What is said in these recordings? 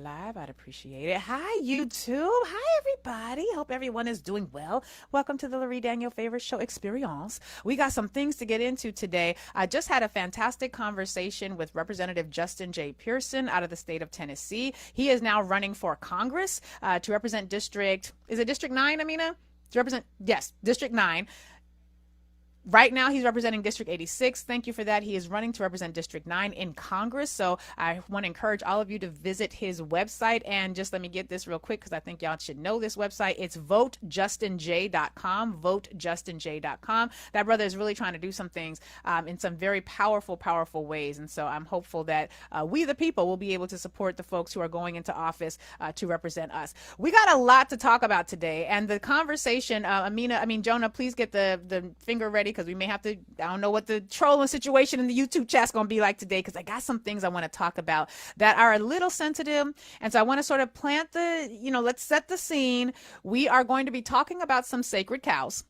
live, I'd appreciate it. Hi, YouTube. Hi, everybody. Hope everyone is doing well. Welcome to the Lurie Daniel Favorite Show Experience. We got some things to get into today. I just had a fantastic conversation with Representative Justin J. Pearson out of the state of Tennessee. He is now running for Congress to represent is it District 9, Amina? Yes, District 9. Right now, he's representing District 86. Thank you for that. He is running to represent District 9 in Congress. So I want to encourage all of you to visit his website. And just let me get this real quick because I think y'all should know this website. It's votejustinj.com, votejustinj.com. That brother is really trying to do some things in some very powerful, powerful ways. And so I'm hopeful that we, the people, will be able to support the folks who are going into office to represent us. We got a lot to talk about today. And the conversation, Jonah, please get the finger ready, because we may have to, I don't know what the trolling situation in the YouTube chat's going to be like today, because I got some things I want to talk about that are a little sensitive. And so I want to sort of plant let's set the scene. We are going to be talking about some sacred cows.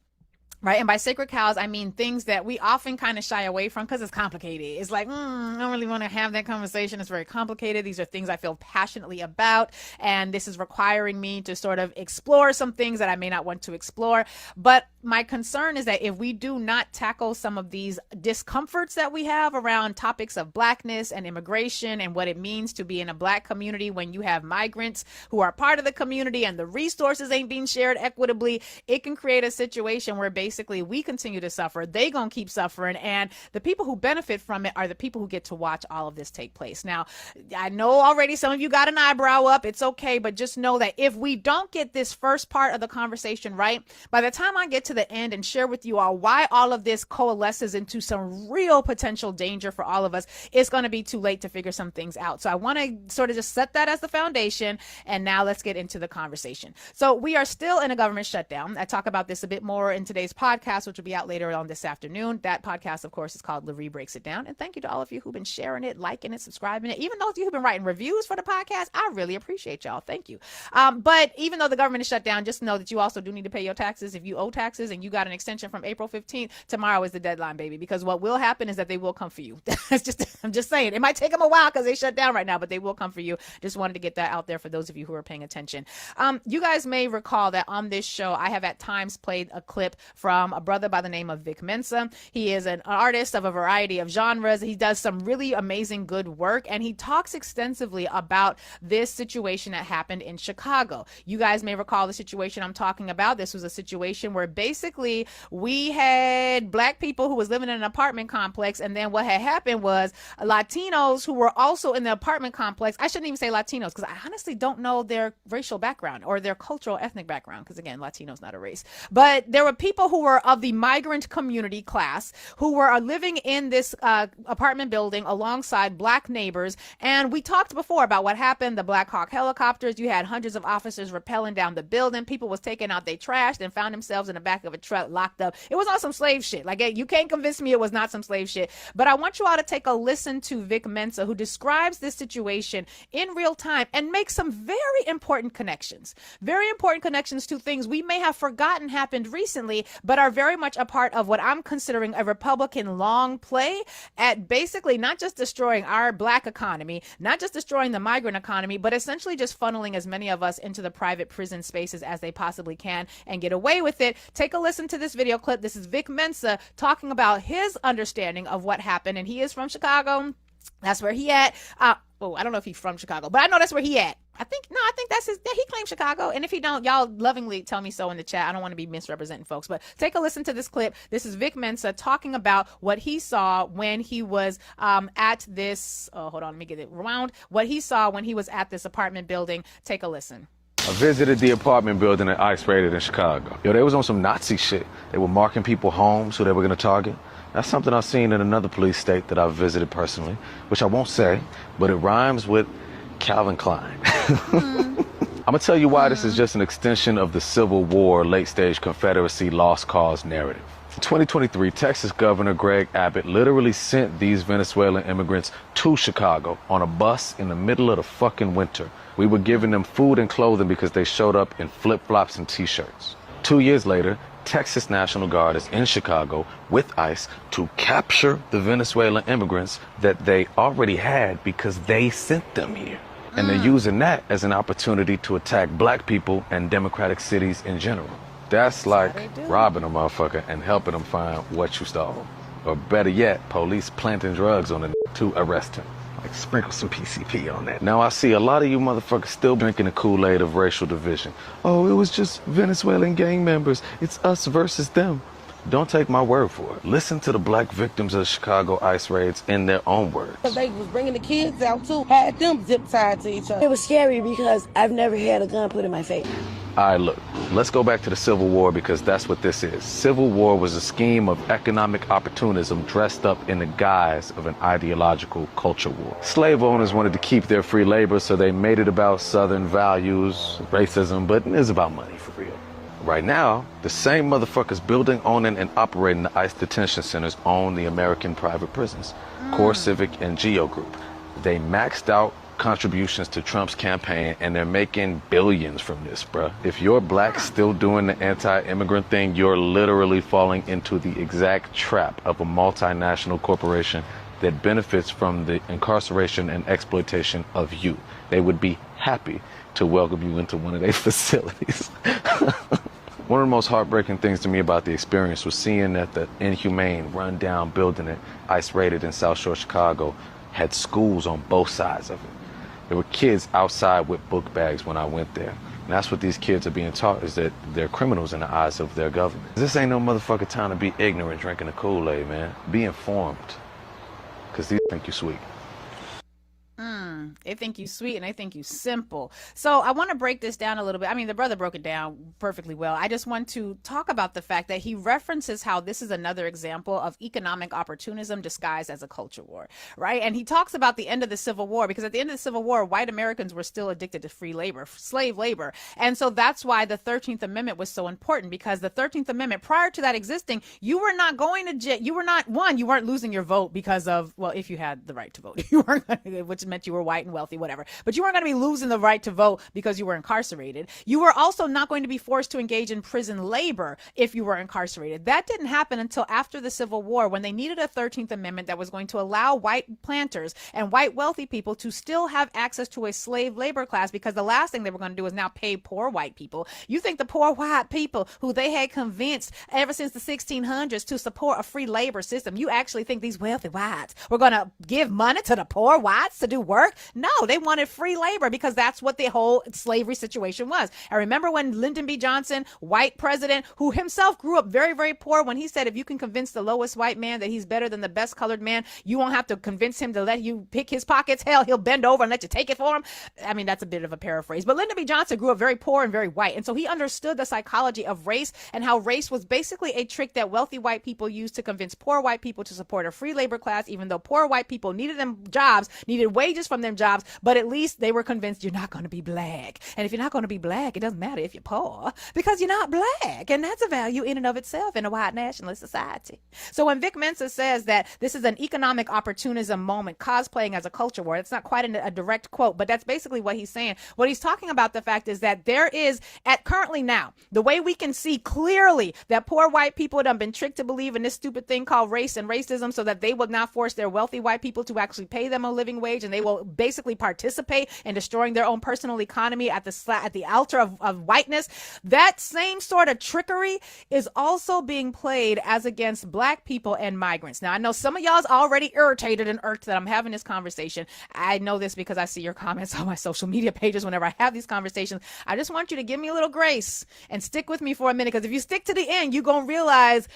Right. And by sacred cows, I mean things that we often kind of shy away from because it's complicated. It's like, I don't really want to have that conversation. It's very complicated. These are things I feel passionately about. And this is requiring me to sort of explore some things that I may not want to explore. But my concern is that if we do not tackle some of these discomforts that we have around topics of blackness and immigration and what it means to be in a black community when you have migrants who are part of the community and the resources ain't being shared equitably, it can create a situation where basically we continue to suffer, they gonna keep suffering, and the people who benefit from it are the people who get to watch all of this take place. Now, I know already some of you got an eyebrow up. It's okay, but just know that if we don't get this first part of the conversation right, by the time I get to the end and share with you all why all of this coalesces into some real potential danger for all of us, it's going to be too late to figure some things out. So I want to sort of just set that as the foundation, and now let's get into the conversation. So we are still in a government shutdown. I talk about this a bit more in today's podcast, which will be out later on this afternoon. That podcast, of course, is called Lurie Breaks It Down. And thank you to all of you who've been sharing it, liking it, subscribing it. Even those of you who've been writing reviews for the podcast, I really appreciate y'all. Thank you. But even though the government is shut down, just know that you also do need to pay your taxes. If you owe taxes and you got an extension from April 15th, tomorrow is the deadline, baby, because what will happen is that they will come for you. I'm just saying, it might take them a while because they shut down right now, but they will come for you. Just wanted to get that out there for those of you who are paying attention. You guys may recall that on this show, I have at times played a clip from a brother by the name of Vic Mensa. He is an artist of a variety of genres. He does some really amazing good work, and he talks extensively about this situation that happened in Chicago. You guys may recall the situation I'm talking about. This was a situation where basically we had black people who was living in an apartment complex, and then what had happened was Latinos who were also in the apartment complex. I shouldn't even say Latinos because I honestly don't know their racial background or their cultural ethnic background, because again, Latino's not a race. But there were people who were of the migrant community class who were living in this apartment building alongside black neighbors. And we talked before about what happened, the Black Hawk helicopters. You had hundreds of officers rappelling down the building. People was taking out their trash and found themselves in the back of a truck locked up. It was on some slave shit. Like, you can't convince me it was not some slave shit. But I want you all to take a listen to Vic Mensa, who describes this situation in real time and makes some very important connections to things we may have forgotten happened recently, but are very much a part of what I'm considering a Republican long play at basically not just destroying our black economy, not just destroying the migrant economy, but essentially just funneling as many of us into the private prison spaces as they possibly can and get away with it. Take a listen to this video clip. This is Vic Mensa talking about his understanding of what happened, and he is from Chicago. That's where he at. I don't know if he's from Chicago, but I know that's where he at. I think that's he claims Chicago. And if he don't, y'all lovingly tell me so in the chat. I don't want to be misrepresenting folks, but take a listen to this clip. This is Vic Mensa talking about what he saw when he was at this, hold on, let me get it rewound. What he saw when he was at this apartment building. Take a listen. I visited the apartment building that ICE raided in Chicago. They was on some Nazi shit. They were marking people homes who they were going to target. That's something I've seen in another police state that I've visited personally, which I won't say, but it rhymes with Calvin Klein. I'm going to tell you why this is just an extension of the Civil War late-stage Confederacy lost cause narrative. In 2023, Texas Governor Greg Abbott literally sent these Venezuelan immigrants to Chicago on a bus in the middle of the fucking winter. We were giving them food and clothing because they showed up in flip-flops and t-shirts. 2 years later, Texas National Guard is in Chicago with ICE to capture the Venezuelan immigrants that they already had because they sent them here. And they're using that as an opportunity to attack black people and democratic cities in general. That's like robbing a motherfucker and helping them find what you stole. Or better yet, police planting drugs on a to arrest him. Like sprinkle some PCP on that. Now I see a lot of you motherfuckers still drinking the Kool-Aid of racial division. Oh, it was just Venezuelan gang members. It's us versus them. Don't take my word for it. Listen to the black victims of the Chicago ICE raids in their own words. They was bringing the kids out too, had them zip tied to each other. It was scary because I've never had a gun put in my face. All right, look, let's go back to the Civil War because that's what this is. Civil War was a scheme of economic opportunism dressed up in the guise of an ideological culture war. Slave owners wanted to keep their free labor, so they made it about Southern values, racism, but it's about money for real. Right now, the same motherfuckers building, owning, and operating the ICE detention centers own the American private prisons, Core Civic and Geo Group. They maxed out contributions to Trump's campaign, and they're making billions from this, bruh. If you're black still doing the anti-immigrant thing, you're literally falling into the exact trap of a multinational corporation that benefits from the incarceration and exploitation of you. They would be happy to welcome you into one of their facilities. One of the most heartbreaking things to me about the experience was seeing that the inhumane, run-down building that ICE raided in South Shore, Chicago, had schools on both sides of it. There were kids outside with book bags when I went there. And that's what these kids are being taught, is that they're criminals in the eyes of their government. This ain't no motherfucking time to be ignorant drinking the Kool-Aid, man. Be informed. Because these think you sweet. They think you sweet and they think you simple. So I want to break this down a little bit. I mean, the brother broke it down perfectly well. I just want to talk about the fact that he references how this is another example of economic opportunism disguised as a culture war, right? And he talks about the end of the Civil War, because at the end of the Civil War, white Americans were still addicted to free labor, slave labor. And so that's why the 13th Amendment was so important, because the 13th Amendment, prior to that existing, you were not going to jail. You were not, you weren't losing your vote because of, well, if you had the right to vote, you weren't, which meant you were white and wealthy, whatever. But you weren't going to be losing the right to vote because you were incarcerated. You were also not going to be forced to engage in prison labor if you were incarcerated. That didn't happen until after the Civil War, when they needed a 13th Amendment that was going to allow white planters and white wealthy people to still have access to a slave labor class, because the last thing they were going to do is now pay poor white people. You think the poor white people who they had convinced ever since the 1600s to support a free labor system, you actually think these wealthy whites were going to give money to the poor whites to do work? No, they wanted free labor, because that's what the whole slavery situation was. I remember when Lyndon B. Johnson, white president, who himself grew up very, very poor, when he said, if you can convince the lowest white man that he's better than the best colored man, you won't have to convince him to let you pick his pockets. Hell, he'll bend over and let you take it for him. I mean, that's a bit of a paraphrase, but Lyndon B. Johnson grew up very poor and very white. And so he understood the psychology of race, and how race was basically a trick that wealthy white people used to convince poor white people to support a free labor class, even though poor white people needed them jobs, needed wages from them jobs, but at least they were convinced you're not going to be black. And if you're not going to be black, it doesn't matter if you're poor, because you're not black. And that's a value in and of itself in a white nationalist society. So when Vic Mensa says that this is an economic opportunism moment cosplaying as a culture war, it's not quite a direct quote, but that's basically what he's saying. What he's talking about, the fact is that there is, at currently now, the way we can see clearly that poor white people have been tricked to believe in this stupid thing called race and racism, so that they will now force their wealthy white people to actually pay them a living wage, and they will basically participate in destroying their own personal economy at the altar of whiteness. That same sort of trickery is also being played as against black people and migrants. Now, I know some of y'all's already irritated and irked that I'm having this conversation. I know this because I see your comments on my social media pages whenever I have these conversations. I just want you to give me a little grace and stick with me for a minute, because if you stick to the end, you're going to realize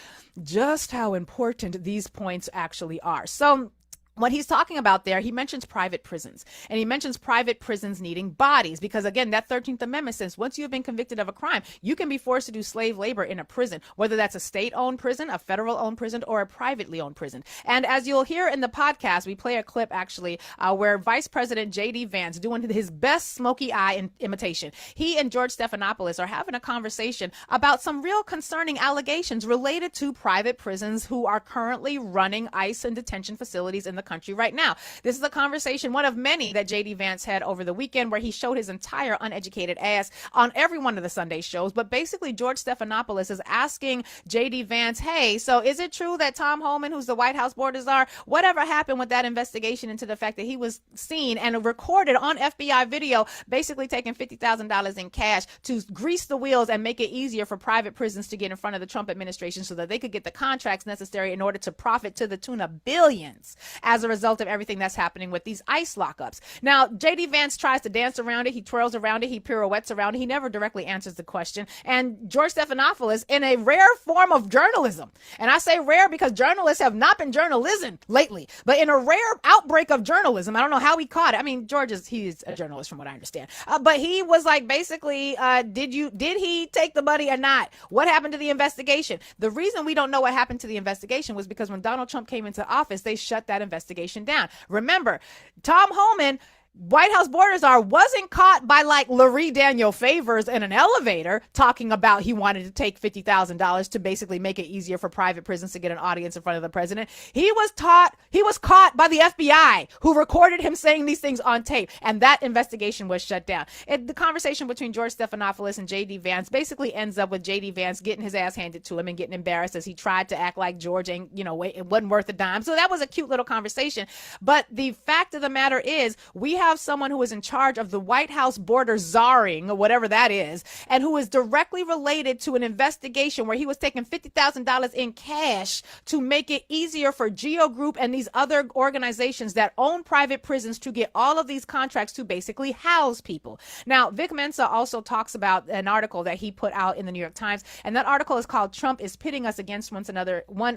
just how important these points actually are. So what he's talking about there, he mentions private prisons, and he mentions private prisons needing bodies, because again, that 13th Amendment says once you have been convicted of a crime, you can be forced to do slave labor in a prison, whether that's a state-owned prison, a federal-owned prison, or a privately owned prison. And as you'll hear in the podcast, we play a clip actually where Vice President J.D. Vance, doing his best smoky eye imitation, he and George Stephanopoulos are having a conversation about some real concerning allegations related to private prisons who are currently running ICE and detention facilities in the country right now. This is a conversation, one of many that J.D. Vance had over the weekend, where he showed his entire uneducated ass on every one of the Sunday shows. But basically, George Stephanopoulos is asking J.D. Vance, hey, so is it true that Tom Homan, who's the White House border czar, whatever happened with that investigation into the fact that he was seen and recorded on FBI video, basically taking $50,000 in cash to grease the wheels and make it easier for private prisons to get in front of the Trump administration so that they could get the contracts necessary in order to profit to the tune of billions as a result of everything that's happening with these ICE lockups. Now, J.D. Vance tries to dance around it. He twirls around it. He pirouettes around it. He never directly answers the question. And George Stephanopoulos, in a rare form of journalism, and I say rare because journalists have not been journalism lately, but in a rare outbreak of journalism, I don't know how he caught it. I mean, he's a journalist from what I understand. But he was like, basically, did he take the money or not? What happened to the investigation? The reason we don't know what happened to the investigation was because when Donald Trump came into office, they shut that investigation down. Remember, Tom Homan, White House border czar, wasn't caught by like Lurie Daniel Favors in an elevator talking about he wanted to take $50,000 to basically make it easier for private prisons to get an audience in front of the president. He was caught by the FBI, who recorded him saying these things on tape, and that investigation was shut down. The conversation between George Stephanopoulos and J.D. Vance basically ends up with J.D. Vance getting his ass handed to him and getting embarrassed as he tried to act like George ain't, it wasn't worth a dime. So that was a cute little conversation. But the fact of the matter is, we have someone who is in charge of the White House border czarring, or whatever that is, and who is directly related to an investigation where he was taking $50,000 in cash to make it easier for Geo Group and these other organizations that own private prisons to get all of these contracts to basically house people. Now, Vic Mensa also talks about an article that he put out in the New York Times, and that article is called "Trump is Pitting Us Against One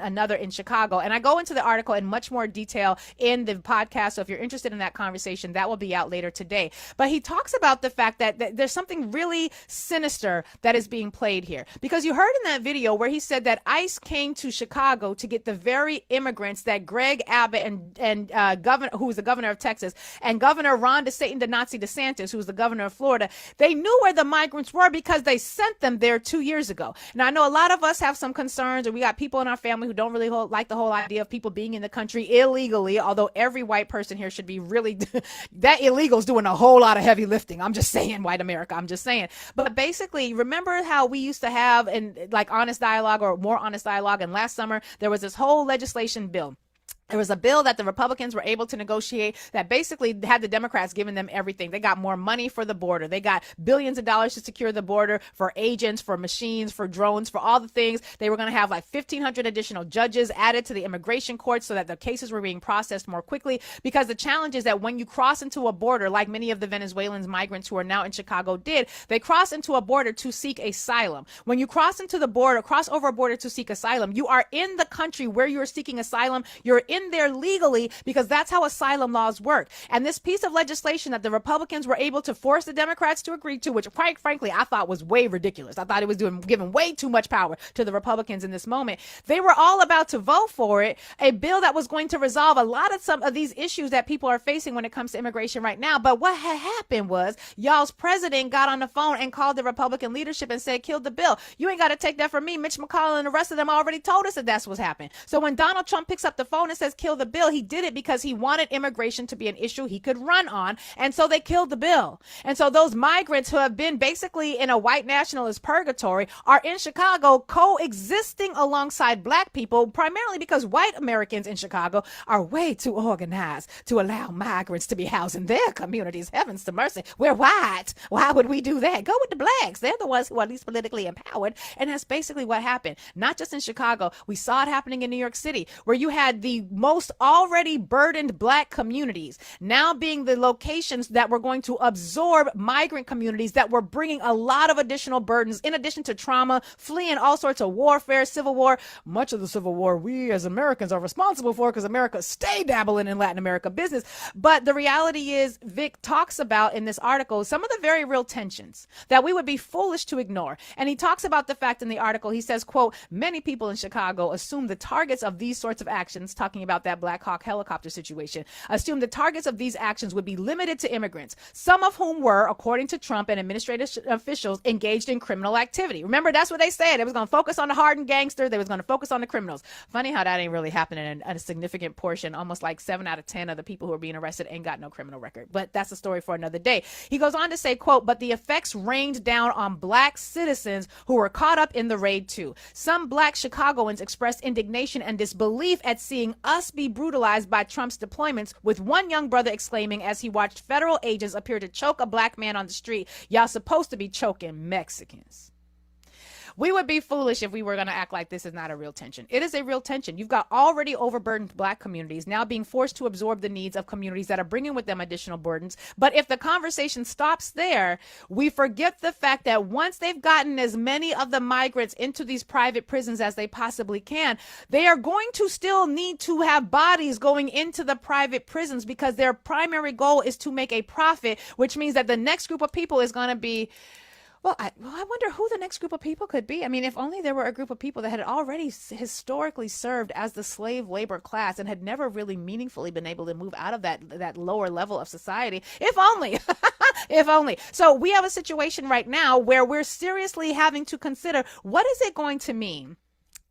Another in Chicago." And I go into the article in much more detail in the podcast, so if you're interested in that conversation, that will be out later today. But he talks about the fact that there's something really sinister that is being played here, because you heard in that video where he said that ICE came to Chicago to get the very immigrants that Greg Abbott and governor, who was the governor of Texas, and Governor Ron DeSantis, who was the governor of Florida, they knew where the migrants were because they sent them there 2 years ago. Now, I know a lot of us have some concerns, and we got people in our family who don't really like the whole idea of people being in the country illegally, although every white person here should be really that illegals doing a whole lot of heavy lifting. I'm just saying, white America, I'm just saying. But basically, remember how we used to have honest dialogue, or more honest dialogue, and last summer there was this whole legislation bill. There was a bill that the Republicans were able to negotiate that basically had the Democrats giving them everything. They got more money for the border. They got billions of dollars to secure the border, for agents, for machines, for drones, for all the things. They were going to have like 1,500 additional judges added to the immigration courts so that the cases were being processed more quickly. Because the challenge is that when you cross into a border, like many of the Venezuelan migrants who are now in Chicago did, they cross into a border to seek asylum. When you cross over a border to seek asylum, you are in the country where you're seeking asylum. You're in there legally, because that's how asylum laws work. And this piece of legislation that the Republicans were able to force the Democrats to agree to, which quite frankly I thought was way ridiculous. I thought it was giving way too much power to the Republicans in this moment. They were all about to vote for it, a bill that was going to resolve a lot of some of these issues that people are facing when it comes to immigration right now. But what had happened was y'all's president got on the phone and called the Republican leadership and said, kill the bill. You ain't got to take that from me. Mitch McConnell and the rest of them already told us that that's what's happening. So when Donald Trump picks up the phone and says, kill the bill, he did it because he wanted immigration to be an issue he could run on. And so they killed the bill. And so those migrants who have been basically in a white nationalist purgatory are in Chicago coexisting alongside black people, primarily because white Americans in Chicago are way too organized to allow migrants to be housed in their communities. Heavens to mercy. We're white. Why would we do that? Go with the blacks. They're the ones who are least politically empowered. And that's basically what happened. Not just in Chicago. We saw it happening in New York City, where you had the most already burdened black communities now being the locations that were going to absorb migrant communities that were bringing a lot of additional burdens, in addition to trauma, fleeing all sorts of warfare, civil war. Much of the civil war we as Americans are responsible for, because America stay dabbling in Latin America business. But the reality is, Vic talks about in this article some of the very real tensions that we would be foolish to ignore. And he talks about the fact in the article, he says, quote, many people in Chicago assume the targets of these sorts of actions, talking talking about that Black Hawk helicopter situation, assumed the targets of these actions would be limited to immigrants, some of whom were, according to Trump and administrative officials, engaged in criminal activity. Remember, that's what they said. They was going to focus on the hardened gangsters. They was going to focus on the criminals. Funny how that ain't really happening in a significant portion. Almost like 7 out of 10 of the people who are being arrested ain't got no criminal record. But that's a story for another day. He goes on to say, quote, but the effects rained down on Black citizens who were caught up in the raid too. Some Black Chicagoans expressed indignation and disbelief at seeing us be brutalized by Trump's deployments, with one young brother exclaiming as he watched federal agents appear to choke a Black man on the street, y'all supposed to be choking Mexicans. We would be foolish if we were going to act like this is not a real tension. It is a real tension. You've got already overburdened Black communities now being forced to absorb the needs of communities that are bringing with them additional burdens. But if the conversation stops there, we forget the fact that once they've gotten as many of the migrants into these private prisons as they possibly can, they are going to still need to have bodies going into the private prisons because their primary goal is to make a profit, which means that the next group of people is going to be I wonder who the next group of people could be. I mean, if only there were a group of people that had already historically served as the slave labor class and had never really meaningfully been able to move out of that lower level of society. If only, if only. So we have a situation right now where we're seriously having to consider, what is it going to mean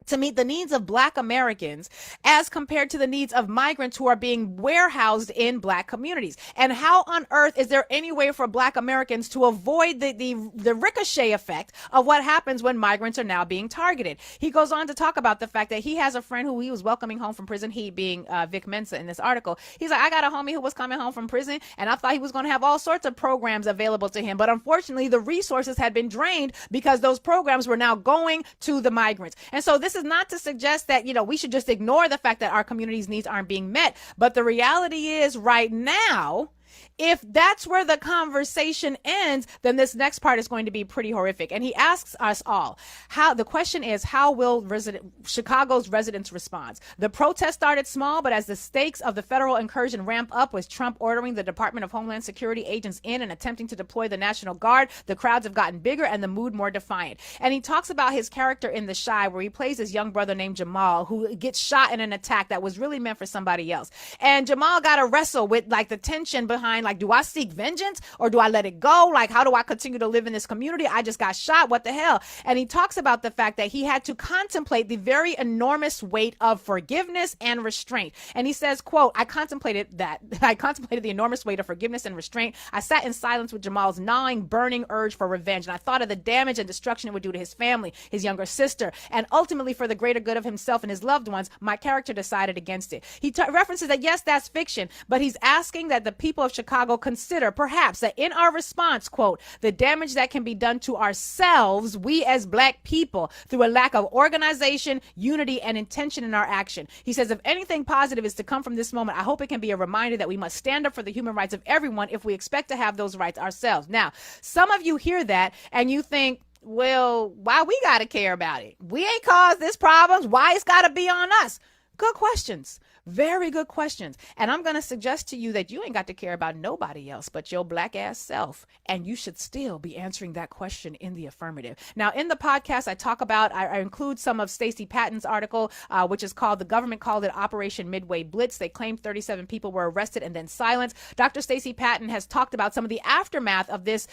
to meet the needs of Black Americans as compared to the needs of migrants who are being warehoused in Black communities? And how on earth is there any way for Black Americans to avoid the ricochet effect of what happens when migrants are now being targeted? He goes on to talk about the fact that he has a friend who he was welcoming home from prison, he being Vic Mensa in this article. He's like, I got a homie who was coming home from prison and I thought he was going to have all sorts of programs available to him. But unfortunately, the resources had been drained because those programs were now going to the migrants. And so this is not to suggest that, we should just ignore the fact that our community's needs aren't being met. But the reality is right now, if that's where the conversation ends, then this next part is going to be pretty horrific. And he asks us all, the question is, how will Chicago's residents respond? The protest started small, but as the stakes of the federal incursion ramp up with Trump ordering the Department of Homeland Security agents in and attempting to deploy the National Guard, the crowds have gotten bigger and the mood more defiant. And he talks about his character in The Chi, where he plays his young brother named Jamal, who gets shot in an attack that was really meant for somebody else. And Jamal got to wrestle with the tension behind, do I seek vengeance or do I let it go? How do I continue to live in this community? I just got shot. What the hell? And he talks about the fact that he had to contemplate the very enormous weight of forgiveness and restraint. And he says, quote, I contemplated the enormous weight of forgiveness and restraint. I sat in silence with Jamal's gnawing, burning urge for revenge. And I thought of the damage and destruction it would do to his family, his younger sister, and ultimately for the greater good of himself and his loved ones. My character decided against it. He references that, yes, that's fiction, but he's asking that the people of Chicago consider perhaps that in our response, quote, the damage that can be done to ourselves, we as Black people, through a lack of organization, unity, and intention in our action. He says, if anything positive is to come from this moment, I hope it can be a reminder that we must stand up for the human rights of everyone if we expect to have those rights ourselves. Now, some of you hear that and you think, well, why we got to care about it? We ain't caused this problem. Why it's got to be on us? Good questions. Very good questions. And I'm going to suggest to you that you ain't got to care about nobody else but your Black ass self. And you should still be answering that question in the affirmative. Now, in the podcast, I include some of Stacey Patton's article, which is called, the government called it Operation Midway Blitz. They claimed 37 people were arrested and then silenced. Dr. Stacey Patton has talked about some of the aftermath of this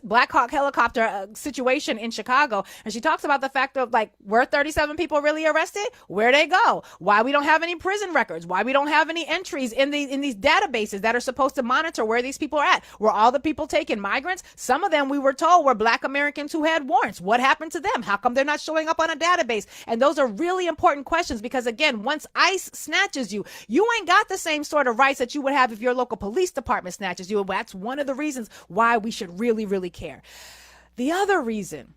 Black Hawk helicopter situation in Chicago. And she talks about the fact of, were 37 people really arrested? Where'd they go? Why we don't have any prison records, why we don't have any entries in these databases that are supposed to monitor where these people are at. Were all the people taken migrants? Some of them, we were told, were Black Americans who had warrants. What happened to them? How come they're not showing up on a database? And those are really important questions because, again, once ICE snatches you, you ain't got the same sort of rights that you would have if your local police department snatches you. And that's one of the reasons why we should really, really care. The other reason,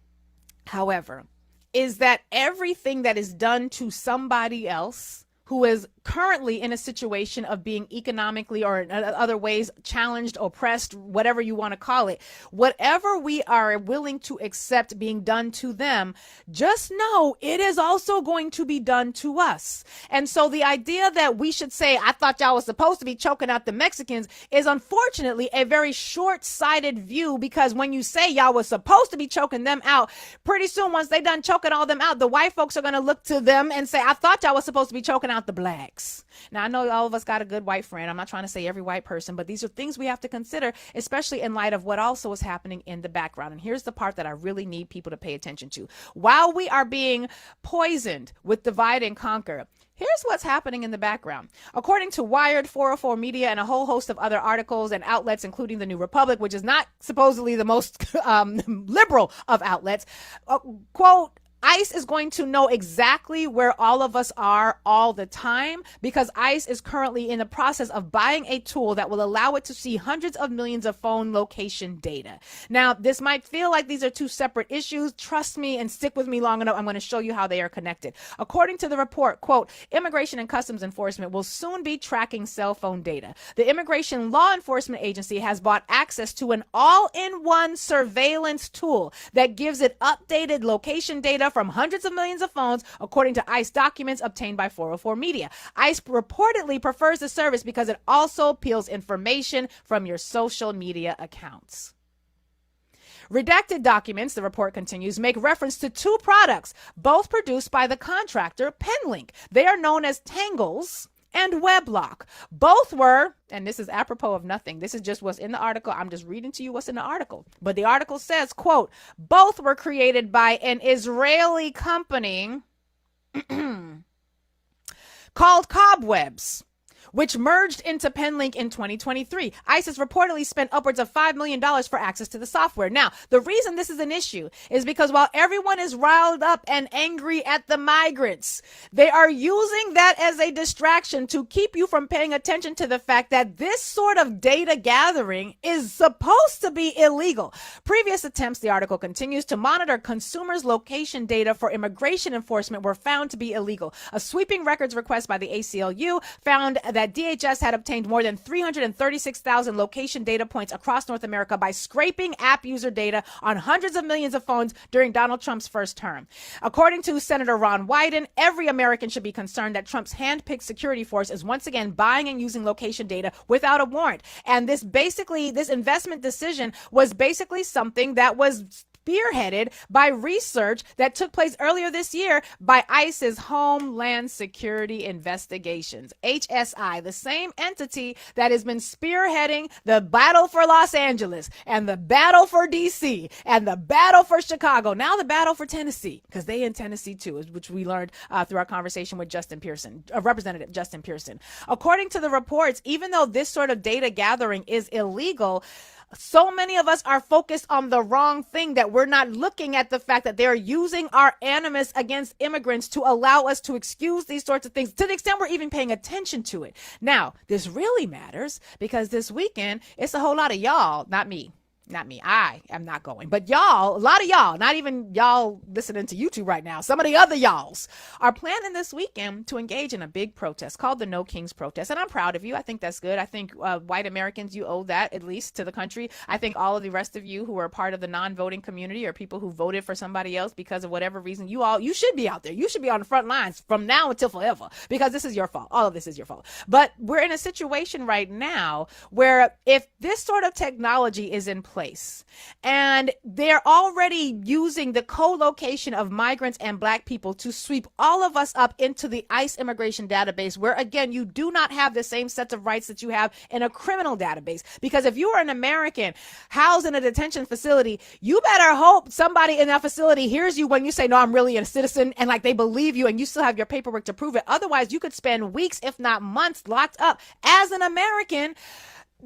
however, is that everything that is done to somebody else who is currently in a situation of being economically or in other ways challenged, oppressed, whatever you want to call it, whatever we are willing to accept being done to them, just know it is also going to be done to us. And so the idea that we should say, I thought y'all was supposed to be choking out the Mexicans, is unfortunately a very short-sighted view, because when you say y'all was supposed to be choking them out, pretty soon once they done choking all them out, the white folks are going to look to them and say, I thought y'all was supposed to be choking out the Blacks. economics. Now, I know all of us got a good white friend. I'm not trying to say every white person, but these are things we have to consider, especially in light of what also is happening in the background. And here's the part that I really need people to pay attention to. While we are being poisoned with divide and conquer, here's what's happening in the background. According to Wired, 404 Media, and a whole host of other articles and outlets, including the New Republic, which is not supposedly the most liberal of outlets, quote, ICE is going to know exactly where all of us are all the time because ICE is currently in the process of buying a tool that will allow it to see hundreds of millions of phone location data. Now, this might feel like these are two separate issues. Trust me and stick with me long enough. I'm going to show you how they are connected. According to the report, quote, Immigration and Customs Enforcement will soon be tracking cell phone data. The Immigration Law Enforcement Agency has bought access to an all-in-one surveillance tool that gives it updated location data from hundreds of millions of phones, according to ICE documents obtained by 404 Media. ICE reportedly prefers the service because it also peels information from your social media accounts. Redacted documents, the report continues, make reference to two products, both produced by the contractor Penlink. They are known as Tangles and Weblock. Both were, and this is apropos of nothing, this is just what's in the article. I'm just reading to you what's in the article. But the article says, quote, both were created by an Israeli company called Cobwebs, which merged into Penlink in 2023. ICE has reportedly spent upwards of $5 million for access to the software. Now, the reason this is an issue is because while everyone is riled up and angry at the migrants, they are using that as a distraction to keep you from paying attention to the fact that this sort of data gathering is supposed to be illegal. Previous attempts, the article continues, to monitor consumers' location data for immigration enforcement were found to be illegal. A sweeping records request by the ACLU found that DHS had obtained more than 336,000 location data points across North America by scraping app user data on hundreds of millions of phones during Donald Trump's first term. According to Senator Ron Wyden, every American should be concerned that Trump's hand-picked security force is once again buying and using location data without a warrant. And this investment decision was basically something that was spearheaded by research that took place earlier this year by ICE's Homeland Security Investigations, HSI, the same entity that has been spearheading the battle for Los Angeles and the battle for DC and the battle for Chicago, now the battle for Tennessee, because they in Tennessee too, which we learned through our conversation with Representative Justin Pearson. According to the reports, even though this sort of data gathering is illegal, so many of us are focused on the wrong thing that we're not looking at the fact that they're using our animus against immigrants to allow us to excuse these sorts of things to the extent we're even paying attention to it. Now, this really matters because this weekend, it's a whole lot of y'all, not me. I am not going. But y'all, a lot of y'all, not even y'all listening to YouTube right now, some of the other y'alls are planning this weekend to engage in a big protest called the No Kings protest. And I'm proud of you. I think that's good. I think white Americans, you owe that at least to the country. I think all of the rest of you who are part of the non-voting community or people who voted for somebody else because of whatever reason, you should be out there. You should be on the front lines from now until forever because this is your fault. All of this is your fault. But we're in a situation right now where if this sort of technology is in place and they're already using the co-location of migrants and black people to sweep all of us up into the ICE immigration database, where again you do not have the same sets of rights that you have in a criminal database. Because if you are an American housed in a detention facility, you better hope somebody in that facility hears you when you say, no, I'm really a citizen, and like they believe you and you still have your paperwork to prove it. Otherwise, you could spend weeks, if not months, locked up as an American,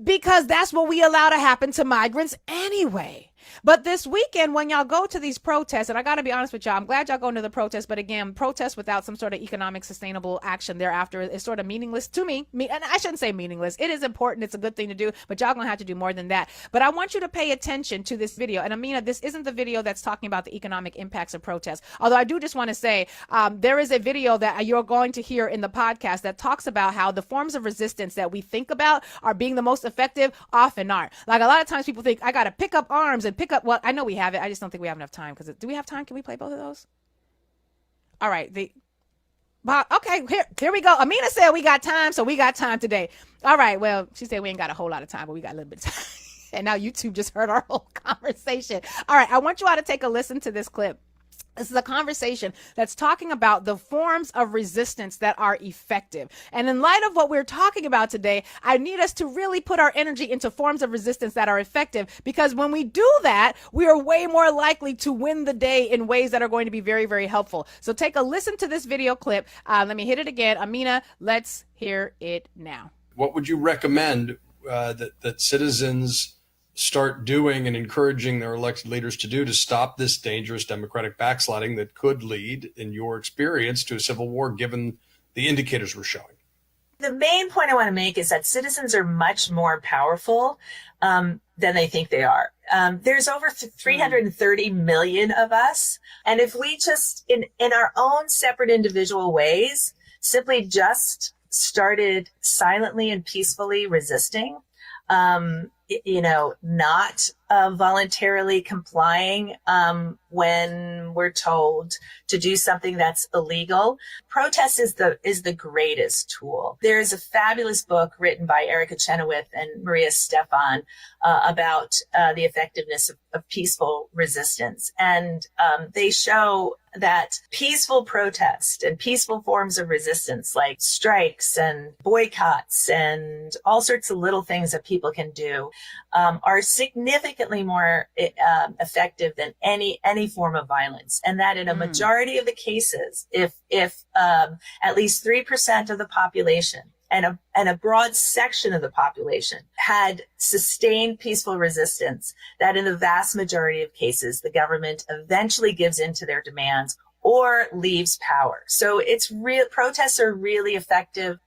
because that's what we allow to happen to migrants anyway. But this weekend, when y'all go to these protests, and I got to be honest with y'all, I'm glad y'all going to the protests, but again, protests without some sort of economic sustainable action thereafter is sort of meaningless to me. And I shouldn't say meaningless. It is important. It's a good thing to do, but y'all going to have to do more than that. But I want you to pay attention to this video. And Amina, this isn't the video that's talking about the economic impacts of protests. Although I do just want to say there is a video that you're going to hear in the podcast that talks about how the forms of resistance that we think about are being the most effective often aren't. Like a lot of times people think I got to pick up arms and pick up. Well, I know we have it. I just don't think we have enough time. Because do we have time? Can we play both of those? All right. Okay. Here we go. Amina said we got time, so we got time today. All right. Well, she said we ain't got a whole lot of time, but we got a little bit of time. And now YouTube just heard our whole conversation. All right. I want you all to take a listen to this clip. This is a conversation that's talking about the forms of resistance that are effective. And in light of what we're talking about today, I need us to really put our energy into forms of resistance that are effective, because when we do that, we are way more likely to win the day in ways that are going to be very, very helpful. So take a listen to this video clip. Let me hit it again. Amina, let's hear it now. What would you recommend that citizens start doing and encouraging their elected leaders to do to stop this dangerous democratic backsliding that could lead, in your experience, to a civil war, given the indicators we're showing? The main point I want to make is that citizens are much more powerful than they think they are. There's over 330 million of us. And if we just, in our own separate individual ways, simply just started silently and peacefully resisting, not voluntarily complying when we're told to do something that's illegal. Protest is the greatest tool. There is a fabulous book written by Erica Chenoweth and Maria Stefan about the effectiveness of peaceful resistance. And they show that peaceful protest and peaceful forms of resistance, like strikes and boycotts and all sorts of little things that people can do, are significantly more effective than any form of violence. And that in a majority of the cases, if at least 3% of the population and a broad section of the population had sustained peaceful resistance, that in the vast majority of cases, the government eventually gives in to their demands or leaves power. So protests are really effective.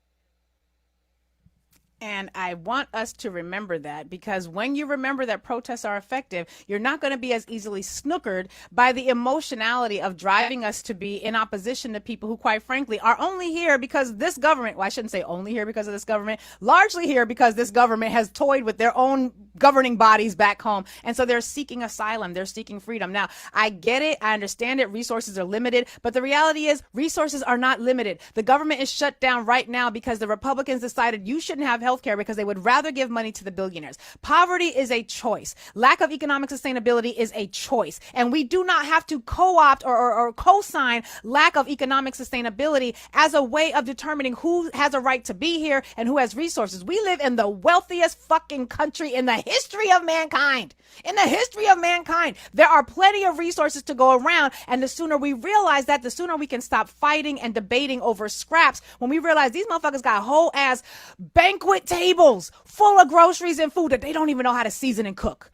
And I want us to remember that, because when you remember that protests are effective, you're not going to be as easily snookered by the emotionality of driving us to be in opposition to people who, quite frankly, are only here because this government, well, I shouldn't say only here because of this government, largely here because this government has toyed with their own governing bodies back home. And so they're seeking asylum. They're seeking freedom. Now, I get it. I understand it. Resources are limited. But the reality is resources are not limited. The government is shut down right now because the Republicans decided you shouldn't have health care because they would rather give money to the billionaires. Poverty is a choice. Lack of economic sustainability is a choice. And we do not have to co-opt or co-sign lack of economic sustainability as a way of determining who has a right to be here and who has resources. We live in the wealthiest fucking country in the history of mankind. In the history of mankind, there are plenty of resources to go around. And the sooner we realize that, the sooner we can stop fighting and debating over scraps. When we realize these motherfuckers got whole ass banquet tables full of groceries and food that they don't even know how to season and cook.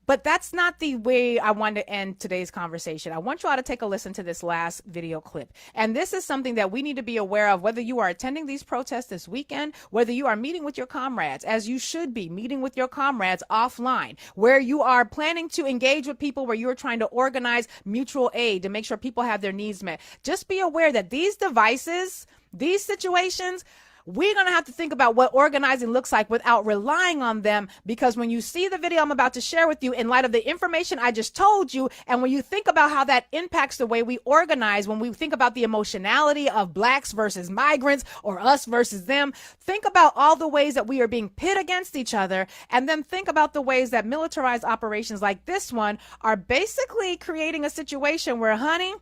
But that's not the way I want to end today's conversation. I want you all to take a listen to this last video clip. And this is something that we need to be aware of, whether you are attending these protests this weekend, whether you are meeting with your comrades, as you should be meeting with your comrades offline, where you are planning to engage with people, where you're trying to organize mutual aid to make sure people have their needs met. Just be aware that these devices, these situations, we're going to have to think about what organizing looks like without relying on them, because when you see the video I'm about to share with you, in light of the information I just told you, and when you think about how that impacts the way we organize, when we think about the emotionality of blacks versus migrants or us versus them, think about all the ways that we are being pit against each other, and then think about the ways that militarized operations like this one are basically creating a situation where, honey,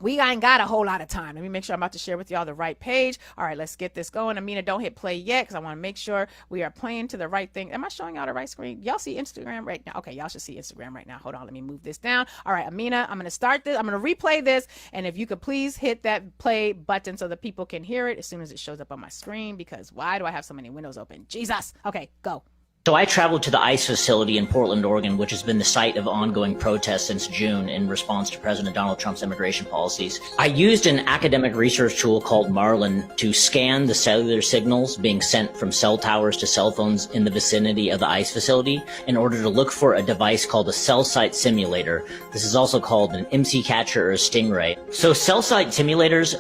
we ain't got a whole lot of time. Let me make sure I'm about to share with y'all the right page. All right, let's get this going. Amina, don't hit play yet because I want to make sure we are playing to the right thing. Am I showing y'all the right screen? Y'all see Instagram right now? Okay, y'all should see Instagram right now. Hold on, let me move this down. All right, Amina, I'm going to start this. I'm going to replay this. And if you could please hit that play button so that people can hear it as soon as it shows up on my screen, because why do I have so many windows open? Jesus. Okay, go. So I traveled to the ICE facility in Portland, Oregon, which has been the site of ongoing protests since June in response to President Donald Trump's immigration policies. I used an academic research tool called Marlin to scan the cellular signals being sent from cell towers to cell phones in the vicinity of the ICE facility in order to look for a device called a cell site simulator. This is also called an MC catcher or a Stingray. So cell site simulators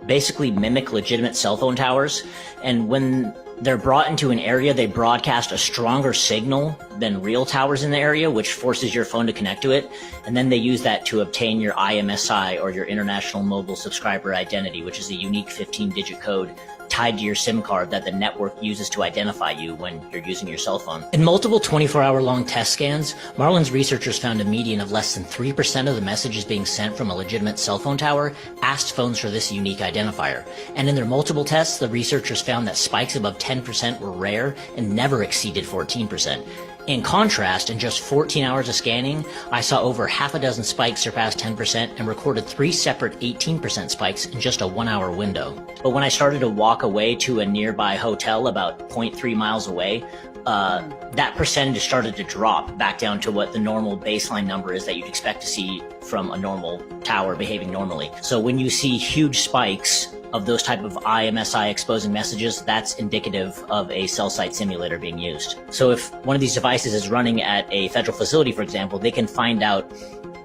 basically mimic legitimate cell phone towers, and when they're brought into an area, they broadcast a stronger signal than real towers in the area, which forces your phone to connect to it. And then they use that to obtain your IMSI, or your International Mobile Subscriber Identity, which is a unique 15-digit code tied to your SIM card that the network uses to identify you when you're using your cell phone. In multiple 24-hour-long test scans, Marlin's researchers found a median of less than 3% of the messages being sent from a legitimate cell phone tower asked phones for this unique identifier. And in their multiple tests, the researchers found that spikes above 10% were rare and never exceeded 14%. In contrast, in just 14 hours of scanning, I saw over half a dozen spikes surpass 10% and recorded 3 separate 18% spikes in just a 1-hour window. But when I started to walk away to a nearby hotel about 0.3 miles away, that percentage started to drop back down to what the normal baseline number is that you'd expect to see from a normal tower behaving normally. So when you see huge spikes of those type of IMSI exposing messages, that's indicative of a cell site simulator being used. So if one of these devices is running at a federal facility, for example, they can find out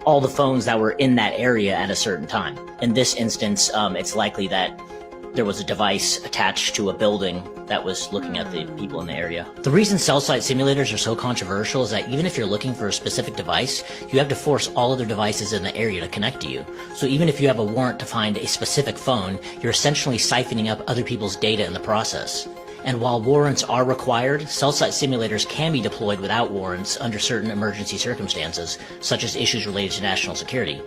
all the phones that were in that area at a certain time. In this instance, it's likely that there was a device attached to a building that was looking at the people in the area. The reason cell site simulators are so controversial is that even if you're looking for a specific device, you have to force all other devices in the area to connect to you. So even if you have a warrant to find a specific phone, you're essentially siphoning up other people's data in the process. And while warrants are required, cell site simulators can be deployed without warrants under certain emergency circumstances, such as issues related to national security.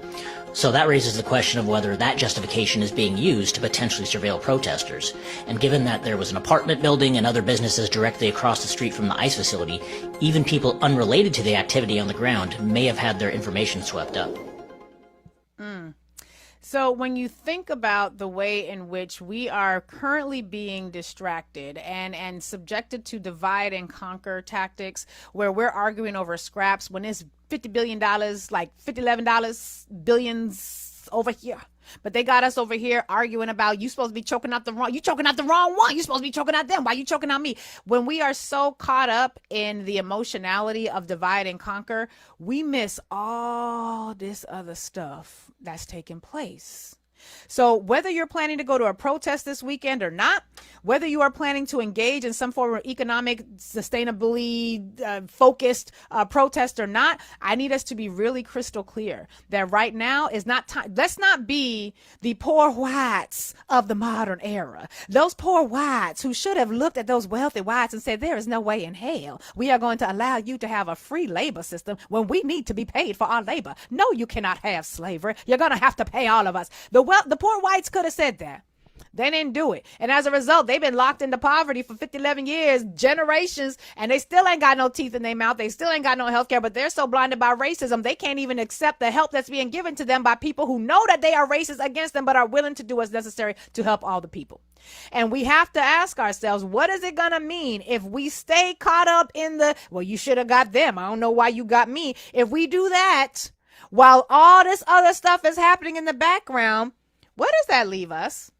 So that raises the question of whether that justification is being used to potentially surveil protesters. And given that there was an apartment building and other businesses directly across the street from the ICE facility, even people unrelated to the activity on the ground may have had their information swept up. So when you think about the way in which we are currently being distracted and subjected to divide and conquer tactics, where we're arguing over scraps when it's $50 billion, like $11 billions over here. But they got us over here arguing about you supposed to be choking out the wrong one. You supposed to be choking out them. Why you choking out me? When we are so caught up in the emotionality of divide and conquer, we miss all this other stuff that's taking place. So whether you're planning to go to a protest this weekend or not, whether you are planning to engage in some form of economic, sustainably focused protest or not, I need us to be really crystal clear that right now is not time. Let's not be the poor whites of the modern era. Those poor whites who should have looked at those wealthy whites and said, there is no way in hell we are going to allow you to have a free labor system when we need to be paid for our labor. No, you cannot have slavery. You're going to have to pay all of us. The poor whites could have said that. They didn't do it. And as a result, they've been locked into poverty for 11 years, generations, and they still ain't got no teeth in their mouth. They still ain't got no health care, but they're so blinded by racism, they can't even accept the help that's being given to them by people who know that they are racist against them, but are willing to do what's necessary to help all the people. And we have to ask ourselves, what is it going to mean if we stay caught up in the, well, you should have got them. I don't know why you got me. If we do that while all this other stuff is happening in the background, where does that leave us?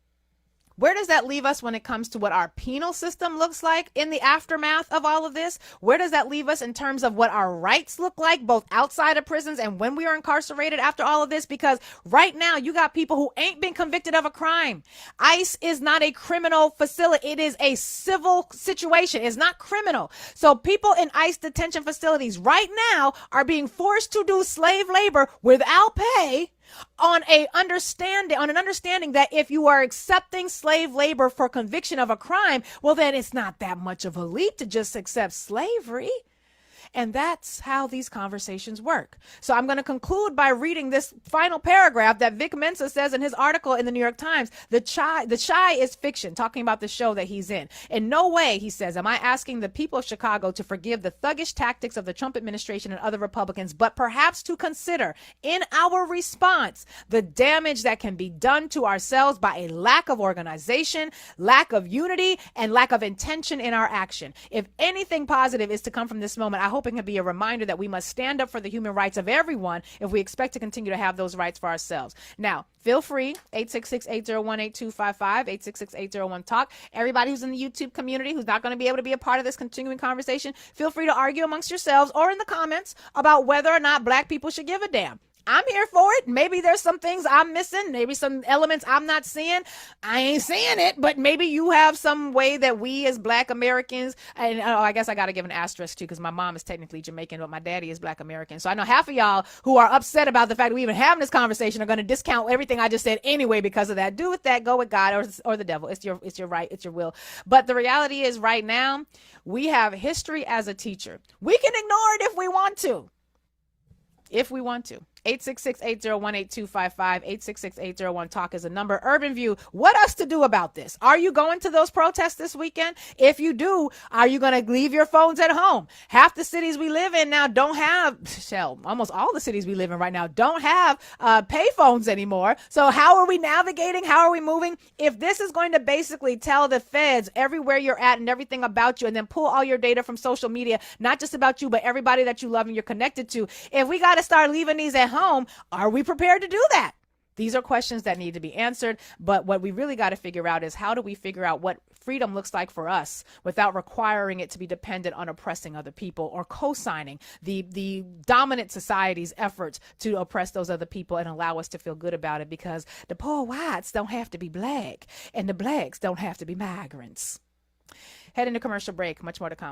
Where does that leave us when it comes to what our penal system looks like in the aftermath of all of this? Where does that leave us in terms of what our rights look like, both outside of prisons and when we are incarcerated after all of this? Because right now you got people who ain't been convicted of a crime. ICE is not a criminal facility. It is a civil situation. It's not criminal. So people in ICE detention facilities right now are being forced to do slave labor without pay, on an understanding that if you are accepting slave labor for conviction of a crime, well, then it's not that much of a leap to just accept slavery. And that's how these conversations work. So I'm going to conclude by reading this final paragraph that Vic Mensa says in his article in the New York Times. The Chi is fiction, talking about the show that he's in. In no way, he says, am I asking the people of Chicago to forgive the thuggish tactics of the Trump administration and other Republicans, but perhaps to consider in our response the damage that can be done to ourselves by a lack of organization, lack of unity, and lack of intention in our action. If anything positive is to come from this moment, I hope it can be a reminder that we must stand up for the human rights of everyone if we expect to continue to have those rights for ourselves. Now, feel free, 866-801-8255, 866-801-TALK. Everybody who's in the YouTube community who's not going to be able to be a part of this continuing conversation, feel free to argue amongst yourselves or in the comments about whether or not Black people should give a damn. I'm here for it. Maybe there's some things I'm missing. Maybe some elements I'm not seeing. I ain't seeing it, but maybe you have some way that we as Black Americans, and I guess I got to give an asterisk too, because my mom is technically Jamaican, but my daddy is Black American. So I know half of y'all who are upset about the fact that we even having this conversation are going to discount everything I just said anyway because of that. Do with that, go with God or the devil. It's your right, it's your will. But the reality is right now, we have history as a teacher. We can ignore it if we want to. If we want to. 866-801-8255, 866-801-TALK is a number. Urban View, what else to do about this? Are you going to those protests this weekend? If you do, are you going to leave your phones at home? Half the cities we live in now don't have, almost all the cities we live in right now don't have pay phones anymore. So how are we navigating? How are we moving? If this is going to basically tell the feds everywhere you're at and everything about you, and then pull all your data from social media, not just about you, but everybody that you love and you're connected to, if we got to start leaving these at home, are we prepared to do that? These are questions that need to be answered. But what we really got to figure out is, how do we figure out what freedom looks like for us without requiring it to be dependent on oppressing other people or co-signing the dominant society's efforts to oppress those other people and allow us to feel good about it, because the poor whites don't have to be Black and the Blacks don't have to be migrants. Head into commercial break. Much more to come.